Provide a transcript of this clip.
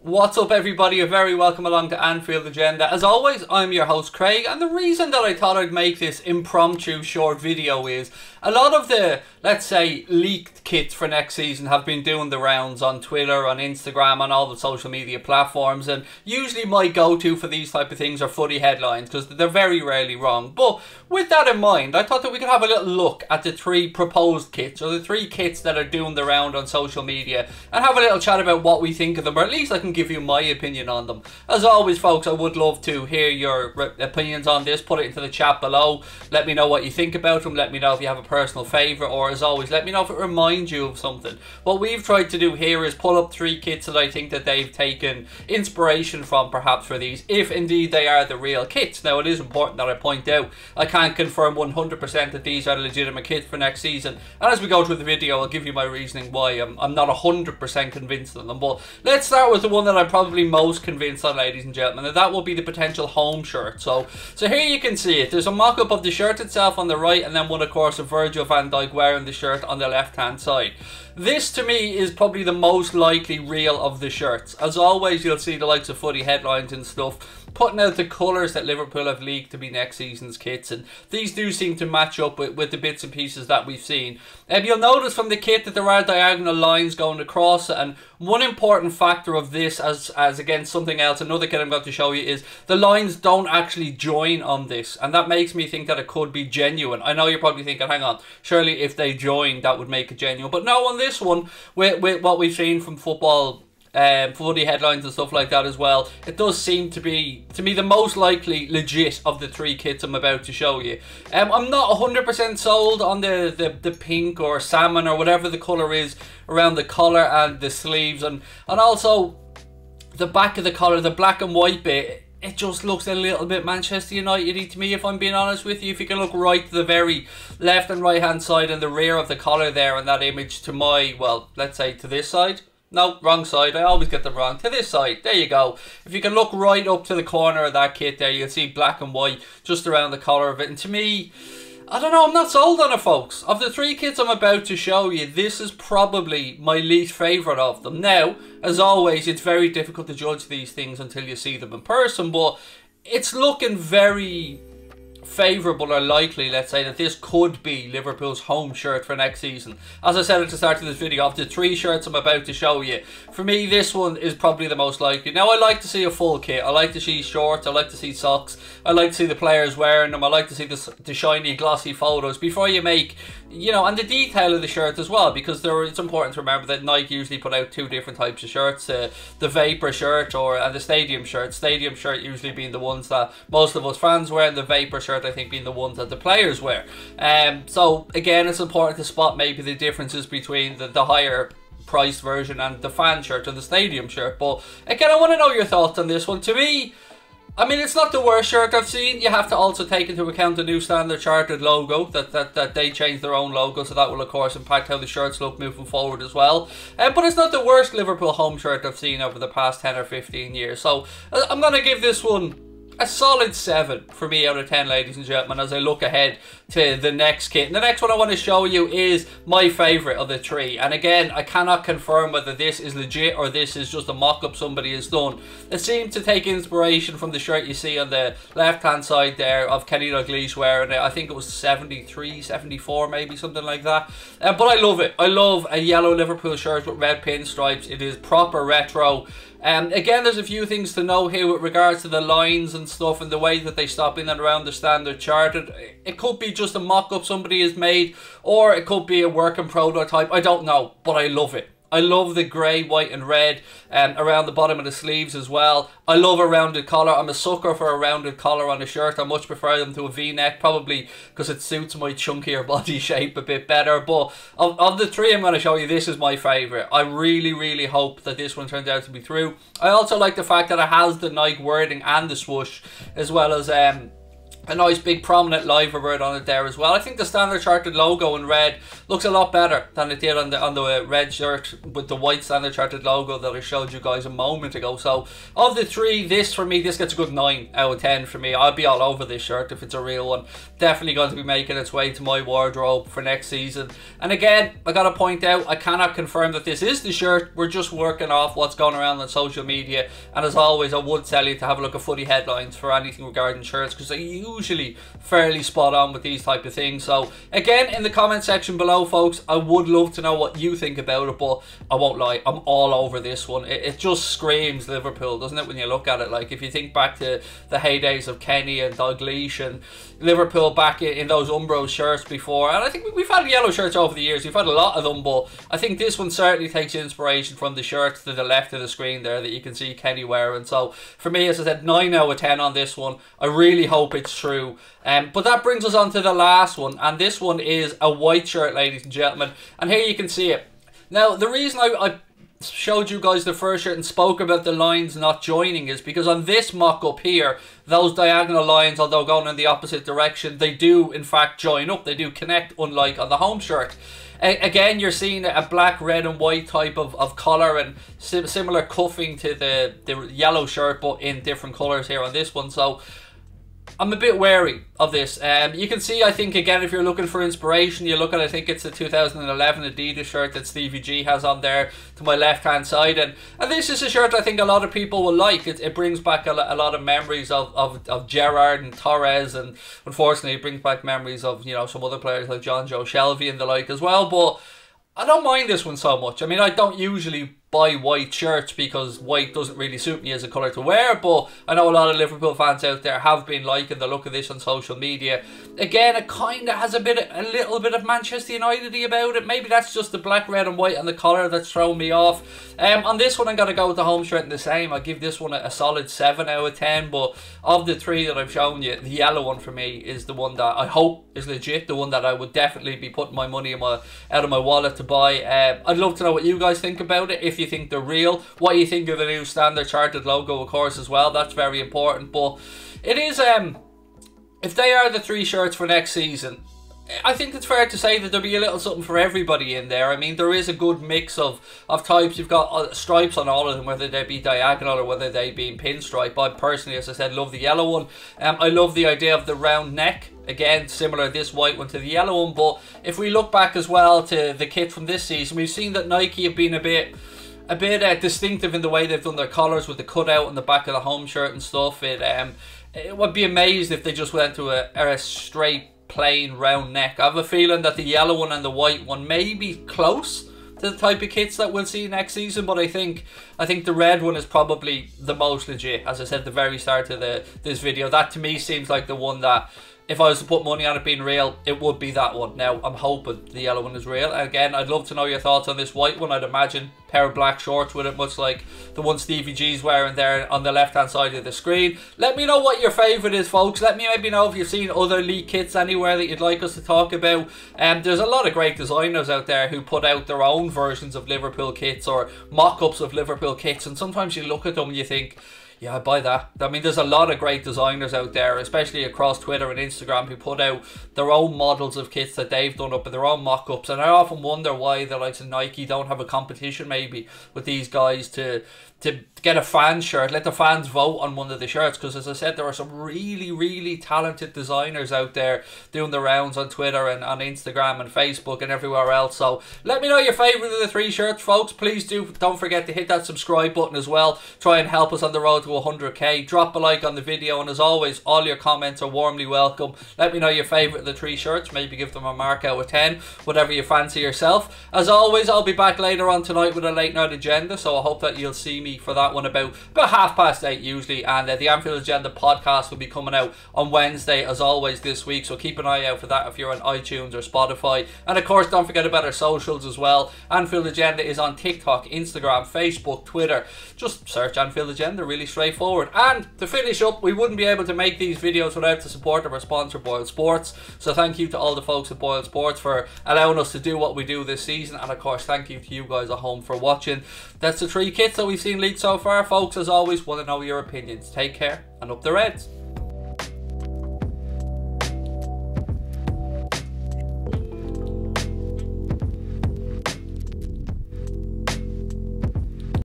What's up, everybody? You're very welcome along to Anfield Agenda. As always, I'm your host Craig, and the reason that I thought I'd make this impromptu short video is a lot of the, let's say, leaked kits for next season have been doing the rounds on Twitter, on Instagram, on all the social media platforms, and usually my go-to for these type of things are footy headlines because they're very rarely wrong. But with that in mind, I thought that we could have a little look at the three proposed kits, or the three kits that are doing the round on social media, and have a little chat about what we think of them, or at least I can give you my opinion on them. As always, folks, I would love to hear your opinions on this. Put it into the chat below. Let me know what you think about them. Let me know if you have a personal favourite, or as always, let me know if it reminds you of something. What we've tried to do here is pull up three kits that I think that they've taken inspiration from, perhaps, for these, if indeed they are the real kits. Now, it is important that I point out, I can't confirm 100% that these are legitimate kits for next season, and as we go through the video, I'll give you my reasoning why I'm not 100% convinced of them. But let's start with the one that I'm probably most convinced on, ladies and gentlemen, and that will be the potential home shirt. So here you can see it. There's a mock-up of the shirt itself on the right, and then one, of course, of Virgil van Dijk wearing the shirt on the left-hand side. This, to me, is probably the most likely real of the shirts. As always, you'll see the likes of footy headlines and stuff putting out the colours that Liverpool have leaked to be next season's kits, and these do seem to match up with the bits and pieces that we've seen. You'll notice from the kit that there are diagonal lines going across it, and one important factor of this, as against something else, another kit I'm going to show you, is the lines don't actually join on this, and that makes me think that it could be genuine. I know you're probably thinking, hang on, surely if they joined that would make it genuine, but no, on this one, with what we've seen from football footy headlines and stuff like that as well, it does seem to be, to me, the most likely legit of the three kits I'm about to show you. I'm not 100% sold on the pink or salmon or whatever the colour is around the collar and the sleeves, and also the back of the collar, the black and white bit. It just looks a little bit Manchester United-y to me, if I'm being honest with you. If you can look right to the very left and right hand side and the rear of the collar there in that image to my, well, let's say to this side. No, wrong side. I always get them wrong. To this side. There you go. If you can look right up to the corner of that kit there, you'll see black and white just around the collar of it. And to me, I don't know, I'm not sold on it, folks. Of the three kits I'm about to show you, this is probably my least favourite of them. Now, as always, it's very difficult to judge these things until you see them in person, but it's looking very favourable, or likely, let's say, that this could be Liverpool's home shirt for next season. As I said at the start of this video, of the three shirts I'm about to show you, for me this one is probably the most likely. Now, I like to see a full kit. I like to see shorts, I like to see socks, I like to see the players wearing them, I like to see the shiny glossy photos before you make, you know, and the detail of the shirt as well, because it's important to remember that Nike usually put out two different types of shirts, the Vapor shirt and the Stadium shirt. Stadium shirt usually being the ones that most of us fans wear, and the Vapor shirt I think being the ones that the players wear. So again, it's important to spot maybe the differences between the higher priced version and the fan shirt and the Stadium shirt. But again, I want to know your thoughts on this one. To me, I mean, it's not the worst shirt I've seen. You have to also take into account the new Standard Chartered logo, that they changed their own logo, so that will of course impact how the shirts look moving forward as well. But it's not the worst Liverpool home shirt I've seen over the past 10 or 15 years. So I'm going to give this one a solid 7 for me out of 10, ladies and gentlemen, as I look ahead to the next kit. And the next one I want to show you is my favourite of the three. And again, I cannot confirm whether this is legit or this is just a mock-up somebody has done. It seemed to take inspiration from the shirt you see on the left-hand side there of Kenny Dalglish wearing it. I think it was 73, 74 maybe, something like that. But I love it. I love a yellow Liverpool shirt with red pinstripes. It is proper retro. Again, there's a few things to know here with regards to the lines and stuff and the way that they stop in and around the Standard Chartered. It could be just a mock-up somebody has made, or it could be a working prototype. I don't know, but I love it. I love the grey, white and red around the bottom of the sleeves as well. I love a rounded collar. I'm a sucker for a rounded collar on a shirt. I much prefer them to a V-neck, probably because it suits my chunkier body shape a bit better. But of the three I'm going to show you, this is my favourite. I really, really hope that this one turns out to be true. I also like the fact that it has the Nike wording and the swoosh, as well as a nice big prominent Liverpool on it there as well. I think the Standard Chartered logo in red looks a lot better than it did on the red shirt with the white Standard Chartered logo that I showed you guys a moment ago. So of the three, this for me, this gets a good 9 out of 10 for me. I'll be all over this shirt if it's a real one. Definitely going to be making its way to my wardrobe for next season. And again, I got to point out, I cannot confirm that this is the shirt. We're just working off what's going around on social media. And as always, I would tell you to have a look at footy headlines for anything regarding shirts, because they usually fairly spot on with these type of things. So again, in the comment section below, folks, I would love to know what you think about it, but I won't lie, I'm all over this one. It just screams Liverpool, doesn't it, when you look at it? Like, if you think back to the heydays of Kenny and Dalglish and Liverpool back in those Umbro shirts before, and I think we've had yellow shirts over the years, we've had a lot of them, but I think this one certainly takes inspiration from the shirt to the left of the screen there that you can see Kenny wearing. So for me, as I said, 9 out of 10 on this one. I really hope it's true. But that brings us on to the last one, and this one is a white shirt, ladies and gentlemen, and here you can see it. Now, the reason I showed you guys the first shirt and spoke about the lines not joining is because on this mock-up here, those diagonal lines, although going in the opposite direction, they do in fact join up, they do connect, unlike on the home shirt. Again, you're seeing a black, red and white type of collar and similar cuffing to the yellow shirt, but in different colors here on this one. So I'm a bit wary of this. You can see, I think, again, if you're looking for inspiration, you look at, I think it's the 2011 Adidas shirt that Stevie G has on there to my left-hand side. And this is a shirt I think a lot of people will like. It brings back a lot of memories of Gerrard and Torres. And unfortunately, it brings back memories of, you know, some other players like John Joe Shelby and the like as well. But I don't mind this one so much. I mean, I don't usually buy white shirts because white doesn't really suit me as a colour to wear, but I know a lot of Liverpool fans out there have been liking the look of this on social media. Again, it kind of has a little bit of Manchester United-y about it. Maybe that's just the black, red and white and the collar that's thrown me off. On this one, I'm going to go with the home shirt in the same. I'll give this one a solid 7 out of 10, but of the three that I've shown you, the yellow one for me is the one that I hope is legit, the one that I would definitely be putting my money out of my wallet to buy. I'd love to know what you guys think about it, if you think they're real, what you think of the new Standard Chartered logo, of course, as well. That's very important. But it is, if they are the three shirts for next season, I think it's fair to say that there'll be a little something for everybody in there. I mean, there is a good mix of types. You've got stripes on all of them, whether they be diagonal or whether they be pinstripe. I personally, as I said, love the yellow one. I love the idea of the round neck. Again, similar, this white one to the yellow one. But if we look back as well to the kit from this season, we've seen that Nike have been a bit distinctive in the way they've done their collars with the cutout on the back of the home shirt and stuff. It would be amazed if they just went to a straight, plain, round neck. I have a feeling that the yellow one and the white one may be close to the type of kits that we'll see next season, but I think the red one is probably the most legit. As I said at the very start of this video, that to me seems like the one that, if I was to put money on it being real, it would be that one. Now, I'm hoping the yellow one is real. And again, I'd love to know your thoughts on this white one. I'd imagine a pair of black shorts with it, much like the one Stevie G's wearing there on the left-hand side of the screen. Let me know what your favourite is, folks. Let me maybe know if you've seen other league kits anywhere that you'd like us to talk about. There's a lot of great designers out there who put out their own versions of Liverpool kits or mock-ups of Liverpool kits. And sometimes you look at them and you think, yeah, I buy that. I mean, there's a lot of great designers out there, especially across Twitter and Instagram, who put out their own models of kits that they've done up and their own mock-ups. And I often wonder why the likes of Nike don't have a competition maybe with these guys to get a fan shirt, let the fans vote on one of the shirts, because as I said, there are some really, really talented designers out there doing the rounds on Twitter and on Instagram and Facebook and everywhere else. So let me know your favourite of the three shirts, folks. Please don't forget to hit that subscribe button as well. Try and help us on the road to 100k. Drop a like on the video, and as always, all your comments are warmly welcome. Let me know your favourite of the three shirts, maybe give them a mark out of 10, whatever you fancy yourself. As always, I'll be back later on tonight with a late night agenda, so I hope that you'll see me for that one about 8:30 usually, and the Anfield Agenda podcast will be coming out on Wednesday as always this week, so keep an eye out for that if you're on iTunes or Spotify. And of course, don't forget about our socials as well. Anfield Agenda is on TikTok, Instagram, Facebook, Twitter. Just search Anfield Agenda, really straightforward. And to finish up, we wouldn't be able to make these videos without the support of our sponsor, Boyle Sports. So thank you to all the folks at Boyle Sports for allowing us to do what we do this season, and of course thank you to you guys at home for watching. That's the three kits that we've seen leaked so far, folks. As always, want to know your opinions. Take care and up the Reds.